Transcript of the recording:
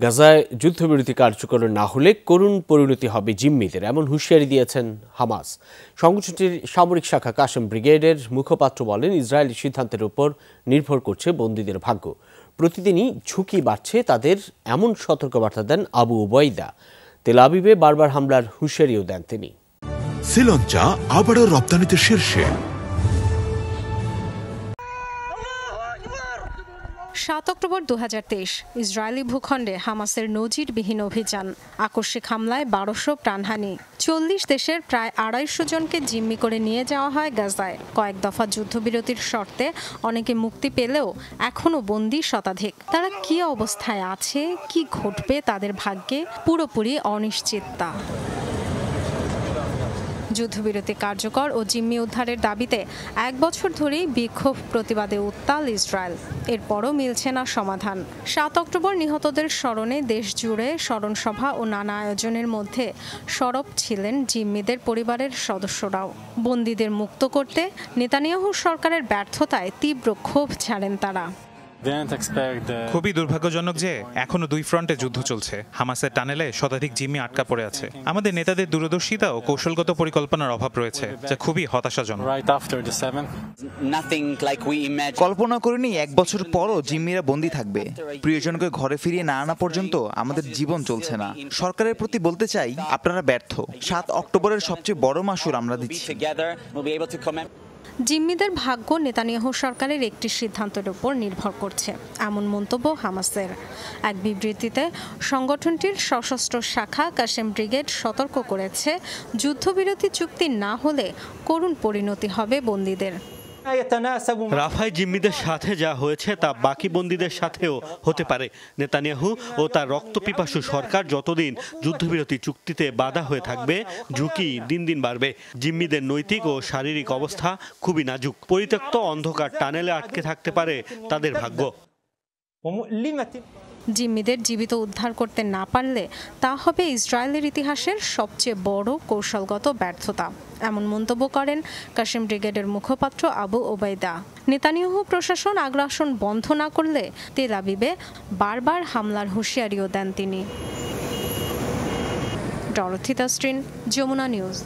গাজায় যুদ্ধবিরতি কার্যকর না হলে করুণ পরিণতি হবে জিম্মিদের, এমন হুঁশিয়ারি দিয়েছেন হামাস। সংগঠনটির সামরিক শাখা কাসেম ব্রিগেডের মুখপাত্র বলেন, ইসরায়েলি সিদ্ধান্তের উপর নির্ভর করছে বন্দীদের ভাগ্য। প্রতিদিনই ঝুঁকি বাড়ছে তাদের, এমন সতর্কবার্তা দেন আবু উবাইদা। তেল আবিবে বারবার হামলার হুঁশিয়ারিও দেন তিনি। শ্রীলঙ্কা আবারও রপ্তানিতে শীর্ষে। 7 অক্টোবর 2023 ইসরায়েলি ভূখণ্ডে হামাসের নজিরবিহীন অভিযান, আকস্মিক হামলায় 1200 প্রাণহানি, 40 দেশের প্রায় 250 জনকে জিম্মি করে নিয়ে যাওয়া হয় গাজায়। কয়েক দফা যুদ্ধবিরতির শর্তে অনেকে মুক্তি পেলেও এখনও বন্দী শতাধিক। তারা কী অবস্থায় আছে, কি ঘটবে তাদের ভাগ্যে, পুরোপুরি অনিশ্চিততা। যুদ্ধবিরতি কার্যকর ও জিম্মি উদ্ধারের দাবিতে 1 বছর ধরেই বিক্ষোভ, প্রতিবাদে উত্তাল ইসরায়েল। এরপরও মিলছে না সমাধান। 7 অক্টোবর নিহতদের স্মরণে দেশ জুড়ে স্মরণসভা ও নানা আয়োজনের মধ্যে সরব ছিলেন জিম্মিদের পরিবারের সদস্যরাও। বন্দীদের মুক্ত করতে নেতানিয়াহু সরকারের ব্যর্থতায় তীব্র ক্ষোভ ঝাড়েন তারা। খুবই দুর্ভাগ্যজনক যে এখনো 2 ফ্রন্টে যুদ্ধ চলছে। হামাসের টানেলে শতাধিক জিম্মি আটকা পড়ে আছে। আমাদের নেতাদের দূরদর্শিতা ও কৌশলগত পরিকল্পনার অভাব রয়েছে, যা খুবই হতাশাজনক। কল্পনা করিনি 1 বছর পরও জিম্মিরা বন্দী থাকবে। প্রিয়জনকে ঘরে ফিরিয়ে না আনা পর্যন্ত আমাদের জীবন চলছে না। সরকারের প্রতি বলতে চাই, আপনারা ব্যর্থ। 7 অক্টোবরের সবচেয়ে বড় মাসুর আমরা দিচ্ছি। জিম্মিদের ভাগ্য নেতানিয়াহু সরকারের একটি সিদ্ধান্তের উপর নির্ভর করছে, এমন মন্তব্য হামাসের। এক বিবৃতিতে সংগঠনটির সশস্ত্র শাখা কাসেম ব্রিগেড সতর্ক করেছে, যুদ্ধবিরতি চুক্তি না হলে করুণ পরিণতি হবে বন্দীদের। রাফায় জিম্মিদের সাথে যা হয়েছে তা বাকি বন্দীদের সাথেও হতে পারে। নেতানিয়াহু ও তার রক্তপিপাসু সরকার যতদিন যুদ্ধবিরতি চুক্তিতে বাধা হয়ে থাকবে, ঝুঁকি দিন দিন বাড়বে। জিম্মিদের নৈতিক ও শারীরিক অবস্থা খুবই নাজুক। পরিত্যক্ত অন্ধকার টানেলে আটকে থাকতে পারে তাদের ভাগ্য। জিম্মিদের জীবিত উদ্ধার করতে না পারলে তা হবে ইসরায়েলের ইতিহাসের সবচেয়ে বড় কৌশলগত ব্যর্থতা, এমন মন্তব্য করেন কাসেম ব্রিগেডের মুখপাত্র আবু ওবাইদা। নেতানিয়াহু প্রশাসন আগ্রাসন বন্ধ না করলে তেল আবিবে বারবার হামলার হুঁশিয়ারিও দেন তিনি। Dorothy Tasrin, Jamuna news.